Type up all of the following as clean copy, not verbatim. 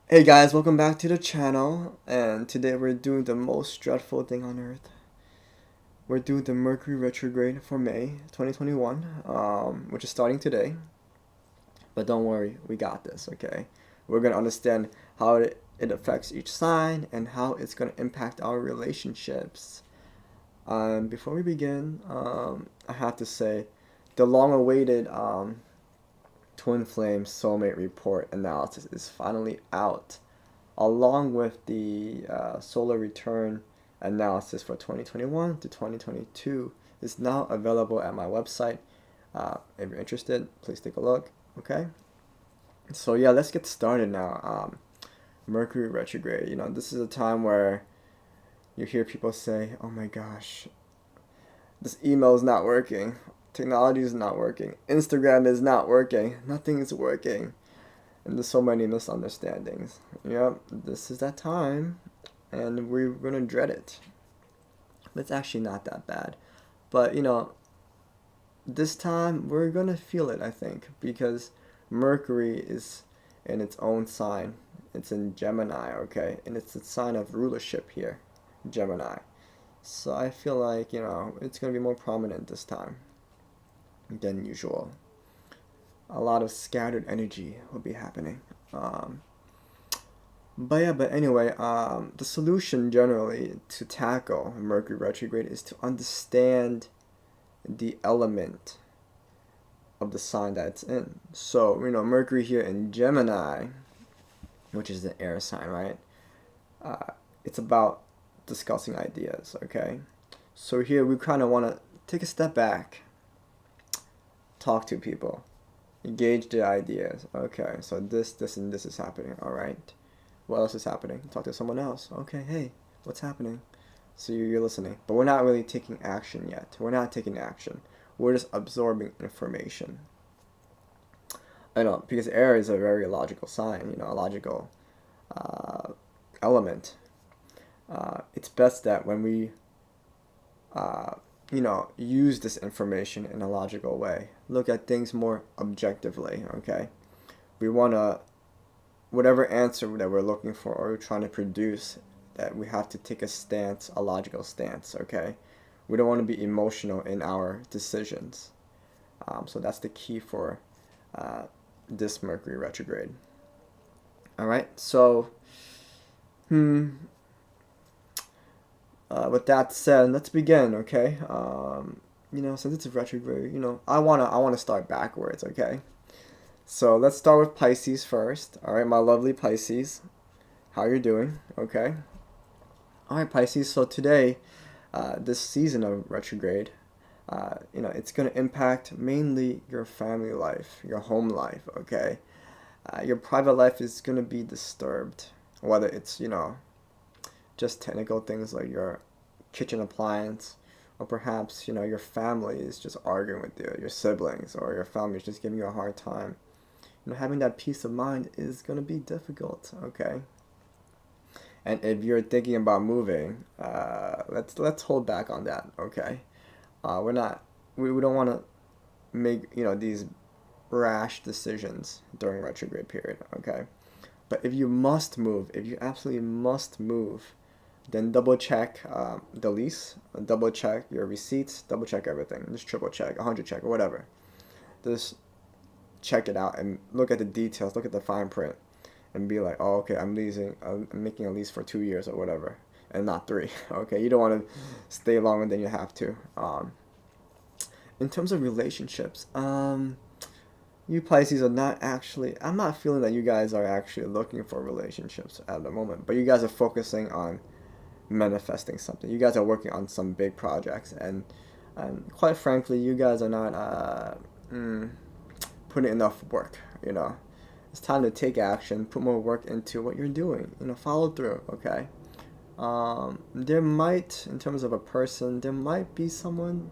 Hey guys, welcome back to the channel, and today we're doing the most dreadful thing on earth. We're doing the Mercury Retrograde for May 2021, which is starting today. But don't worry, we got this, okay? We're going to understand how it affects each sign and how it's going to impact our relationships. Before we begin, I have to say the long-awaited Twin Flame Soulmate Report analysis is finally out, along with the solar return analysis for 2021 to 2022 is now available at my website. If you're interested, please take a look. Okay, so yeah, let's get started now. Mercury retrograde. This is a time where you hear people say, "Oh my gosh, this email is not working. Technology is not working. Instagram is not working. Nothing is working." And there's so many misunderstandings. Yep, this is that time, and we're gonna dread it. But it's actually not that bad. But this time we're gonna feel it, I think, because Mercury is in its own sign. It's in Gemini, okay? And it's a sign of rulership here, Gemini. So I feel like, it's gonna be more prominent this time than usual. A lot of scattered energy will be happening. But anyway, the solution generally to tackle Mercury retrograde is to understand the element of the sign that it's in. So, Mercury here in Gemini, which is the air sign, right? It's about discussing ideas, okay? So here we kind of want to take a step back, talk to people, engage their ideas. Okay, so this, and this is happening, all right? What else is happening? Talk to someone else. Okay, hey, what's happening? So you're listening. But we're not really taking action yet. We're not taking action. We're just absorbing information. I know, because air is a very logical sign, a logical element. It's best that when we, use this information in a logical way, look at things more objectively, okay? We want to whatever answer that we're looking for or we're trying to produce, that we have to take a stance, a logical stance, okay? We don't want to be emotional in our decisions. So that's the key for this Mercury retrograde. All right, so with that said, let's begin, okay? Since it's a retrograde, I wanna start backwards, okay? So let's start with Pisces first. All right, my lovely Pisces, how you doing? Okay. All right, Pisces. So today, this season of retrograde, it's going to impact mainly your family life, your home life. Okay. Your private life is going to be disturbed, whether it's just technical things like your kitchen appliance, or perhaps your family is just arguing with you, your siblings, or your family is just giving you a hard time. Having that peace of mind is going to be difficult, okay? And if you're thinking about moving, let's hold back on that, okay? We don't want to make, these rash decisions during retrograde period, okay? But if you must move, if you absolutely must move, then double check the lease, double check your receipts, double check everything. Just triple check, 100 check, or whatever. Just check it out and look at the details, look at the fine print, and be like, oh, okay, I'm making a lease for 2 years or whatever, and not 3. Okay, you don't want to stay longer than you have to. In terms of relationships, you Pisces are not actually. I'm not feeling that you guys are actually looking for relationships at the moment, but you guys are focusing on manifesting something. You guys are working on some big projects, and quite frankly, you guys are not putting enough work. It's time to take action, put more work into what you're doing. Follow through. Okay. There might, in terms of a person, there might be someone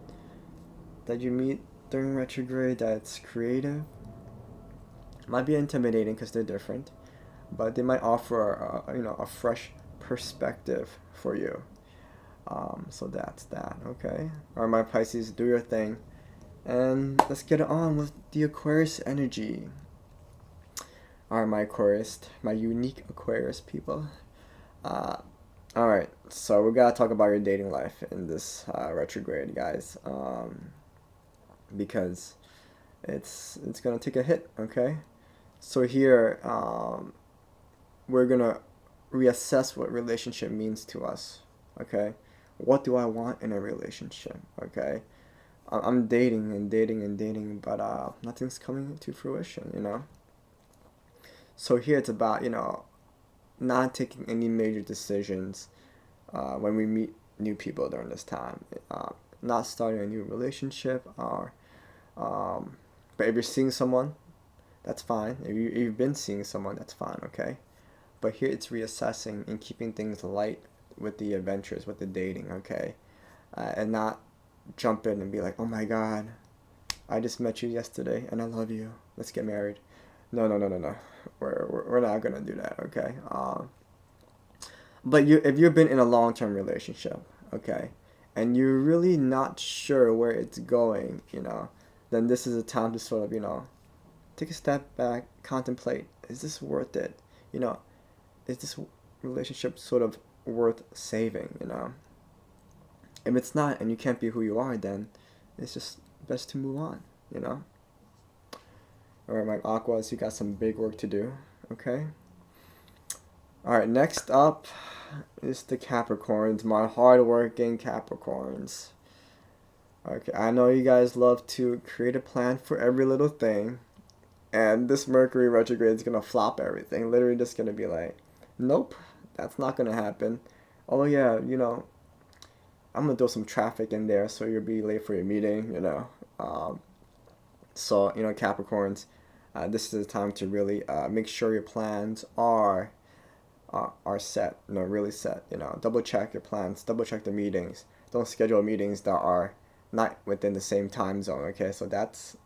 that you meet during retrograde that's creative. Might be intimidating because they're different, but they might offer a fresh perspective for you. So that's that. Okay. All right, my Pisces, do your thing. And let's get on with the Aquarius energy. Alright, my Aquarius, my unique Aquarius people. Alright, so we gotta talk about your dating life in this retrograde, guys. Because it's gonna take a hit, okay? So here, we're gonna reassess what relationship means to us, okay? What do I want in a relationship, okay? I'm dating and dating and dating, but nothing's coming to fruition, you know? So here it's about, not taking any major decisions when we meet new people during this time. Not starting a new relationship, or but if you're seeing someone, that's fine. If you've been seeing someone, that's fine, okay? But here it's reassessing and keeping things light with the adventures, with the dating, okay? And not jump in and be like, oh my God, I just met you yesterday and I love you. Let's get married. No, no, no, no, no. We're not gonna do that, okay? But if you've been in a long-term relationship, okay, and you're really not sure where it's going, then this is a time to sort of, take a step back, contemplate. Is this worth it? Is this relationship sort of worth saving? If it's not and you can't be who you are, then it's just best to move on. Alright, my Aquas, you got some big work to do, okay? Alright, next up is the Capricorns, my hardworking Capricorns. Okay, I know you guys love to create a plan for every little thing, and this Mercury retrograde is gonna flop everything. Literally just gonna be like, nope, that's not gonna happen. Oh yeah, I'm gonna throw some traffic in there so you'll be late for your meeting, So, Capricorns, this is the time to really make sure your plans are set, really set. Double check your plans, double check the meetings. Don't schedule meetings that are not within the same time zone, okay? So that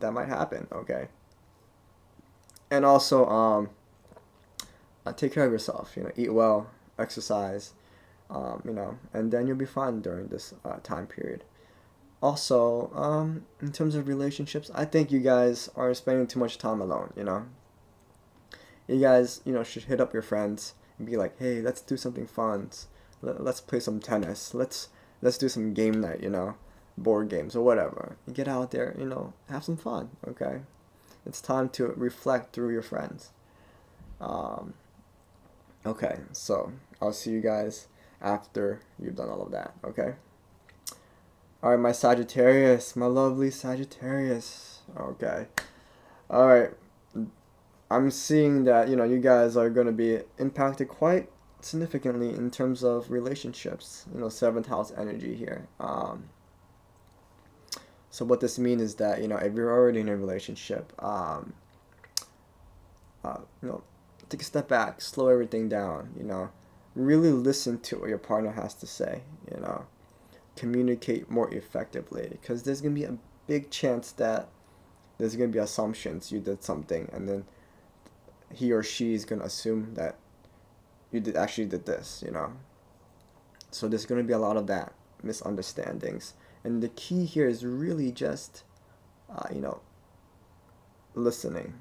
might happen, okay? And also, take care of yourself, eat well, exercise, and then you'll be fine during this time period. Also, in terms of relationships, I think you guys are spending too much time alone, You guys, should hit up your friends and be like, hey, let's do something fun. Let's play some tennis. Let's do some game night, board games or whatever. You get out there, have some fun, okay? It's time to reflect through your friends. Okay, so I'll see you guys after you've done all of that, okay? Alright, my Sagittarius, my lovely Sagittarius. Okay. Alright. I'm seeing that, you guys are going to be impacted quite significantly in terms of relationships. 7th house energy here. So what this means is that, if you're already in a relationship, take a step back, slow everything down, really listen to what your partner has to say, communicate more effectively, because there's going to be a big chance that there's going to be assumptions you did something, and then he or she is going to assume that you actually did this, So there's going to be a lot of that, misunderstandings. And the key here is really just, listening.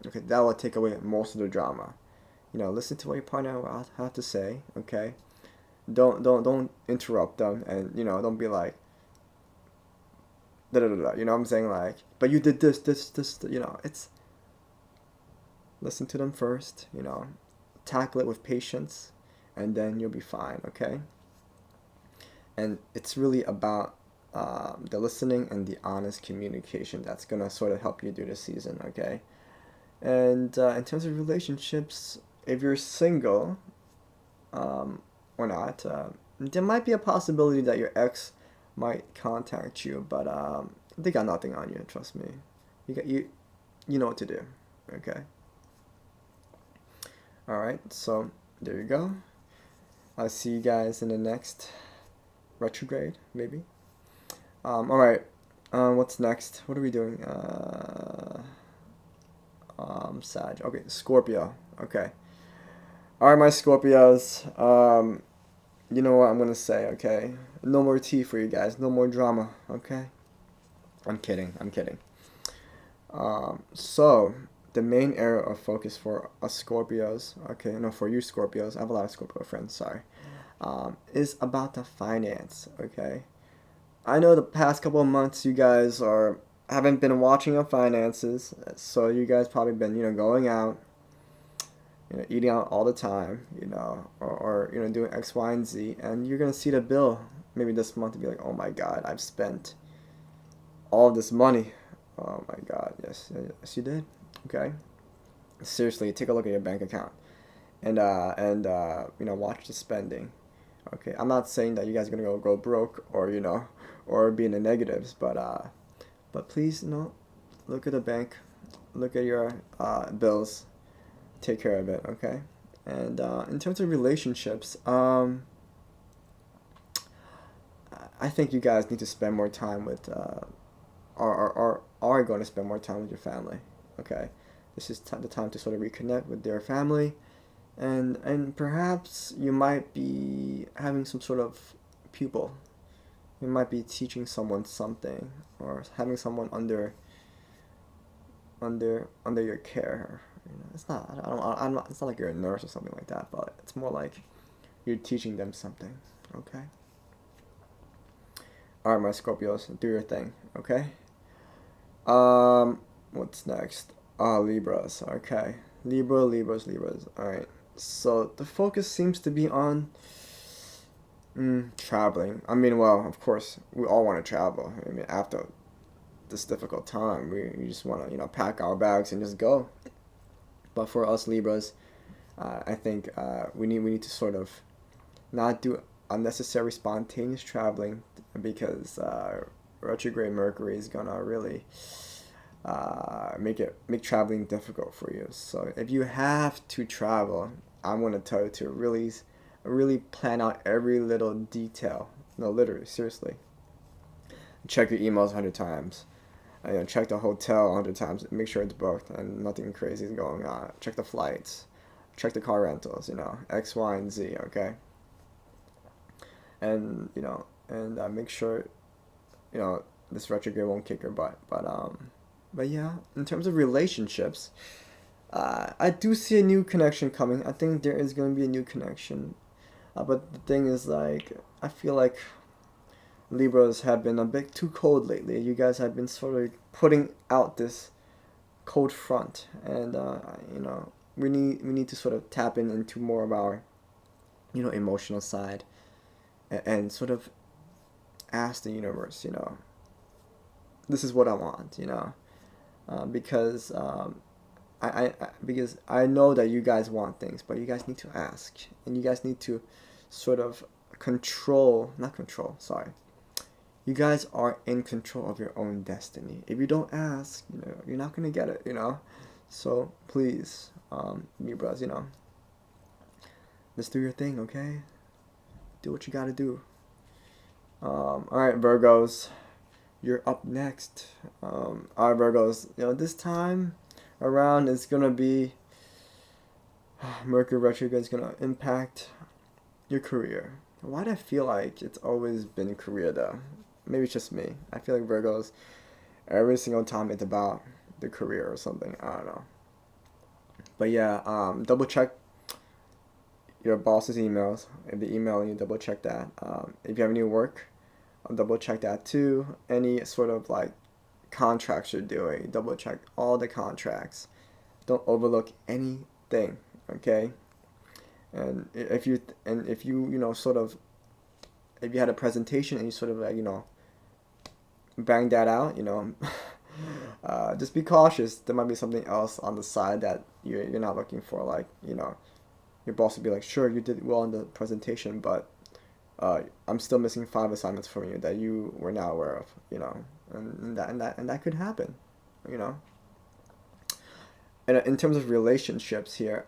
Okay, that will take away most of the drama. Listen to what your partner will have to say, okay? Don't interrupt them, and don't be like da da da. I'm saying, like, but you did this. It's listen to them first. Tackle it with patience, and then you'll be fine, okay? And it's really about the listening and the honest communication that's gonna sort of help you through the season, okay? And in terms of relationships, if you're single, or not, there might be a possibility that your ex might contact you, but they got nothing on you. Trust me, you know what to do. Okay. All right. So there you go. I'll see you guys in the next retrograde, maybe. All right. What's next? What are we doing? Sag. Okay, Scorpio. Okay. All right, my Scorpios. You know what I'm gonna say, okay? No more tea for you guys. No more drama, okay? I'm kidding. So the main area of focus for us Scorpios, okay, no, for you Scorpios, I have a lot of Scorpio friends, sorry, is about the finance, okay? I know the past couple of months you guys haven't been watching your finances, so you guys probably been, going out, eating out all the time, or doing X, Y, and Z, and you're gonna see the bill maybe this month and be like, oh my God, I've spent all of this money. Oh my God, yes, yes you did. Okay, seriously, take a look at your bank account, and watch the spending. Okay, I'm not saying that you guys are gonna go broke or be in the negatives, but please, look at the bank, look at your bills, take care of it. Okay, and in terms of relationships, I think you guys need to spend more time with, are going to spend more time with your family. Okay, this is the time to sort of reconnect with their family, and perhaps you might be having some sort of pupil. You might be teaching someone something, or having someone under your care. It's not. I'm not. It's not like you're a nurse or something like that, but it's more like you're teaching them something. Okay. All right, my Scorpios, do your thing. Okay. What's next? Libras. Okay. Libras. All right. So the focus seems to be on traveling. I mean, well, of course, we all want to travel. I mean, after this difficult time, we just want to, pack our bags and just go. But for us Libras, I think we need to sort of not do unnecessary spontaneous traveling, because retrograde Mercury is gonna really make traveling difficult for you. So if you have to travel, I'm gonna tell you to really plan out every little detail. No, literally, seriously. Check your emails 100 times. Check the hotel 100 times. Make sure it's booked and nothing crazy is going on. Check the flights. Check the car rentals. X, Y, and Z. Okay. And make sure this retrograde won't kick your butt. But yeah, in terms of relationships, I do see a new connection coming. I think there is going to be a new connection. But the thing is, like, I feel like Libras have been a bit too cold lately. You guys have been sort of putting out this cold front, and we need to sort of tap into more of our emotional side, and sort of ask the universe, this is what I want, because because I know that you guys want things, but you guys need to ask, and you guys need to sort of not control, sorry. You guys are in control of your own destiny. If you don't ask, you're not gonna get it, So please, Libras, let's do your thing, okay? Do what you gotta do. All right, Virgos, you're up next. All right, Virgos, this time around is gonna be Mercury retrograde is gonna impact your career. Why do I feel like it's always been career though? Maybe it's just me. I feel like Virgos, every single time it's about the career or something. I don't know. But yeah, double check your boss's emails. If they email you, double check that. If you have any work, double check that too. Any sort of like contracts you're doing, double check all the contracts. Don't overlook anything. Okay. And if you sort of, if you had a presentation and you sort of like bang that out, just be cautious. There might be something else on the side that you're not looking for. Like your boss would be like, sure, you did well in the presentation, but I'm still missing 5 assignments from you that you were not aware of. And that could happen. And in terms of relationships here,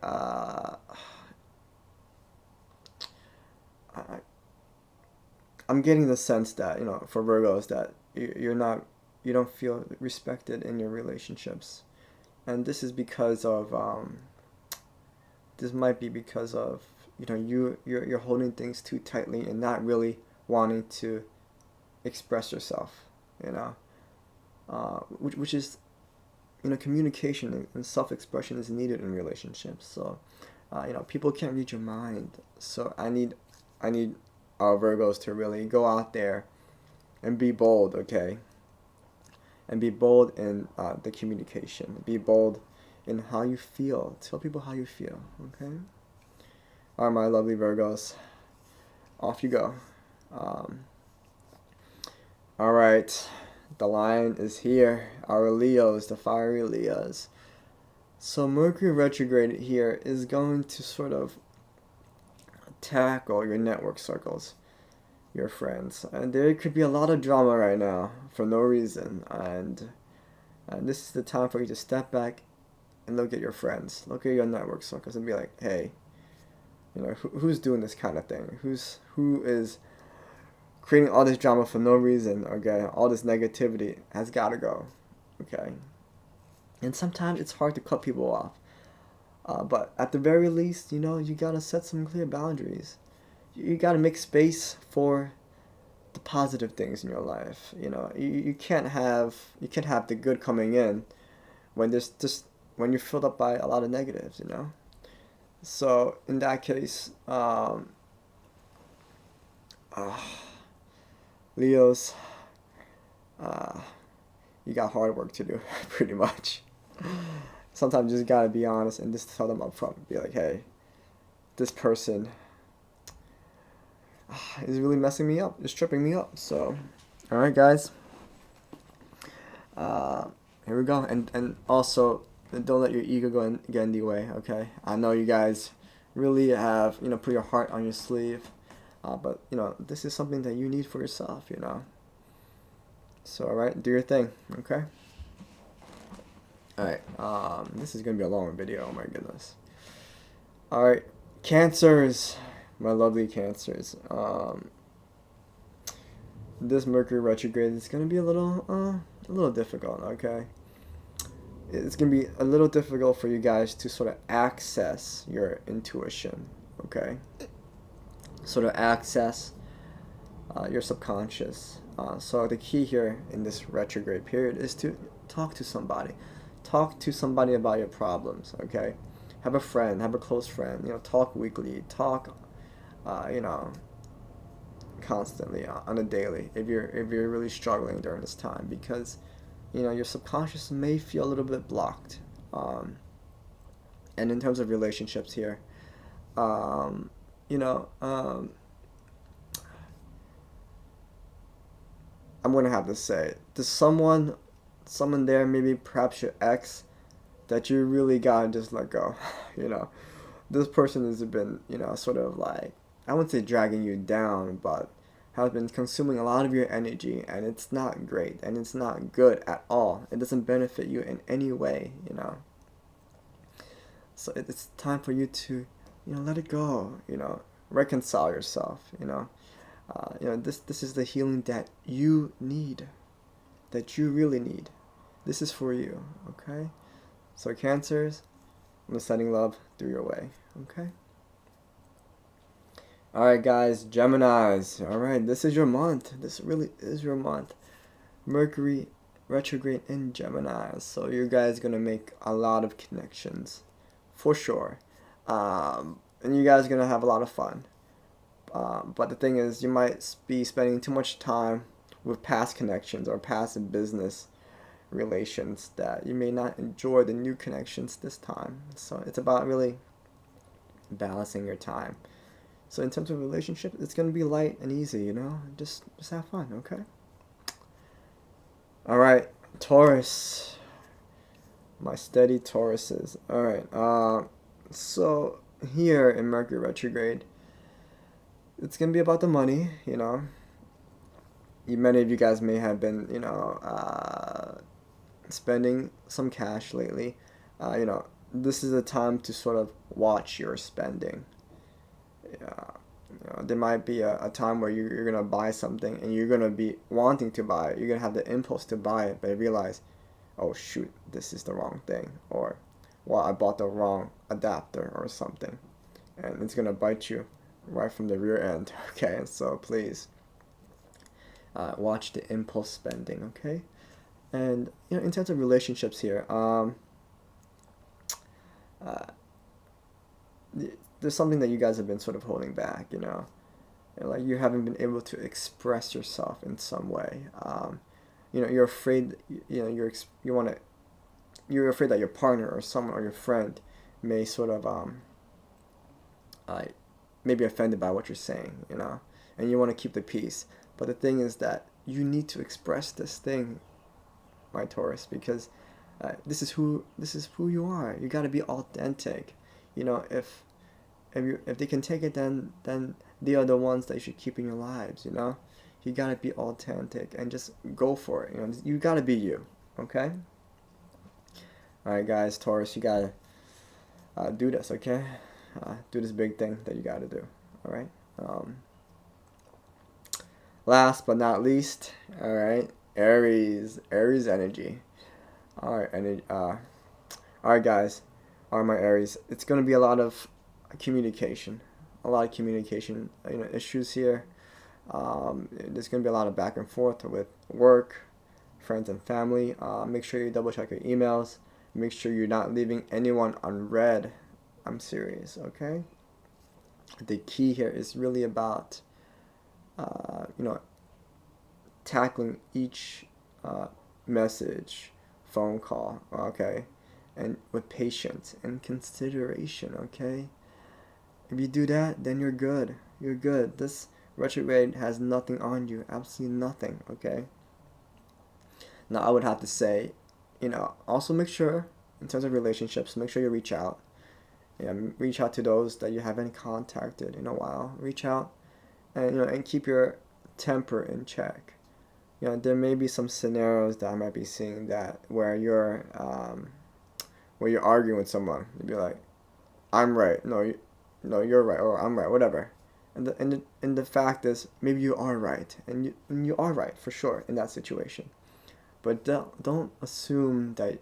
I'm getting the sense that for Virgos that you don't feel respected in your relationships, and this is because of this might be because of you're holding things too tightly and not really wanting to express yourself, which is communication and self-expression is needed in relationships. So, people can't read your mind. So I need our Virgos to really go out there and be bold, okay? And be bold in the communication. Be bold in how you feel. Tell people how you feel, okay? All right, my lovely Virgos. Off you go. All right. The lion is here. Our Leos, the fiery Leos. So Mercury retrograde here is going to sort of tackle your network circles, your friends. And there could be a lot of drama right now for no reason. And this is the time for you to step back and look at your friends. Look at your network circles and be like, hey, who's doing this kind of thing? Who is creating all this drama for no reason, okay? All this negativity has got to go, okay? And sometimes it's hard to cut people off. But at the very least, you got to set some clear boundaries. You got to make space for the positive things in your life. You can't have the good coming in when when you're filled up by a lot of negatives, So in that case, Leos, you got hard work to do, pretty much. Sometimes you just gotta be honest and just tell them up front. Be like, hey, this person is really messing me up. It's tripping me up. So, all right, guys. Here we go. And also, don't let your ego get in the way, okay? I know you guys really have, put your heart on your sleeve. But, this is something that you need for yourself, So, all right, do your thing, okay? All right, this is going to be a long video, oh my goodness. All right, Cancers, my lovely Cancers. This Mercury retrograde is going to be a little difficult, okay? It's going to be a little difficult for you guys to sort of access your intuition, okay? Sort of access your subconscious. So the key here in this retrograde period is to talk to somebody. Talk to somebody about your problems, okay? Have a friend, have a close friend, talk weekly, talk, constantly on a daily if you're really struggling during this time, because, your subconscious may feel a little bit blocked. And in terms of relationships here, I'm gonna have to say, there's someone there, maybe perhaps your ex, that you really gotta just let go. This person has been, sort of like, I wouldn't say dragging you down, but has been consuming a lot of your energy, and it's not great, and it's not good at all. It doesn't benefit you in any way, So it's time for you to, let it go, reconcile yourself, this is the healing that you need, that you really need. This is for you, okay? So Cancers, I'm sending love through your way, okay? Alright guys, Geminis, alright, this is your month. This really is your month. Mercury retrograde in Gemini, so you guys gonna make a lot of connections, for sure. And you guys are gonna have a lot of fun. But the thing is, you might be spending too much time with past connections or past business relations that you may not enjoy the new connections this time. So it's about really balancing your time. So in terms of relationship, it's going to be light and easy, Just have fun, okay? All right, Taurus. My steady Tauruses. All right. So here in Mercury retrograde, it's going to be about the money, Many of you guys may have been, spending some cash lately. This is a time to sort of watch your spending. There might be a time where you're going to buy something and you're going to be wanting to buy it. You're going to have the impulse to buy it, but you realize, oh shoot, this is the wrong thing. Or, well, I bought the wrong adapter or something. And it's going to bite you right from the rear end, okay? So please, watch the impulse spending, okay? And in terms of relationships here, there's something that you guys have been sort of holding back, and like you haven't been able to express yourself in some way. You're afraid, you're afraid that your partner or someone or your friend may sort of maybe offended by what you're saying, and you want to keep the peace. But the thing is that you need to express this thing, my Taurus, because this is who you are. You got to be authentic. If they can take it, then they are the ones that you should keep in your lives. You got to be authentic and just go for it. You got to be you. Okay. All right, guys, Taurus, you gotta do this. Okay. Do this big thing that you got to do. All right. Last but not least, all right, Aries energy. All right, all right, guys, all right, my Aries. It's gonna be a lot of communication, issues here. There's gonna be a lot of back and forth with work, friends, and family. Make sure you double check your emails. Make sure you're not leaving anyone unread. I'm serious, okay? The key here is really about, tackling each message, phone call, okay, and with patience and consideration, okay? If you do that, then you're good. You're good. This retrograde has nothing on you, absolutely nothing, okay? Now, I would have to say, also make sure, in terms of relationships, make sure you reach out. Reach out to those that you haven't contacted in a while. Reach out and keep your temper in check. There may be some scenarios that I might be seeing that where you're arguing with someone. You'd be like, "I'm right." No, you're right, or "I'm right," whatever. And the fact is, maybe you are right, and you are right for sure in that situation. But don't assume that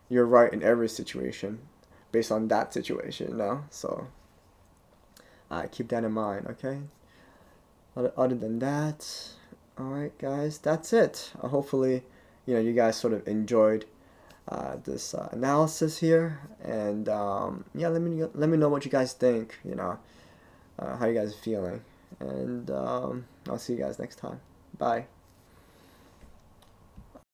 you're right in every situation based on that situation. So keep that in mind, okay? Other than that, all right, guys, that's it. Hopefully, you guys sort of enjoyed this analysis here, and yeah, let me know what you guys think. How you guys are feeling, and I'll see you guys next time. Bye.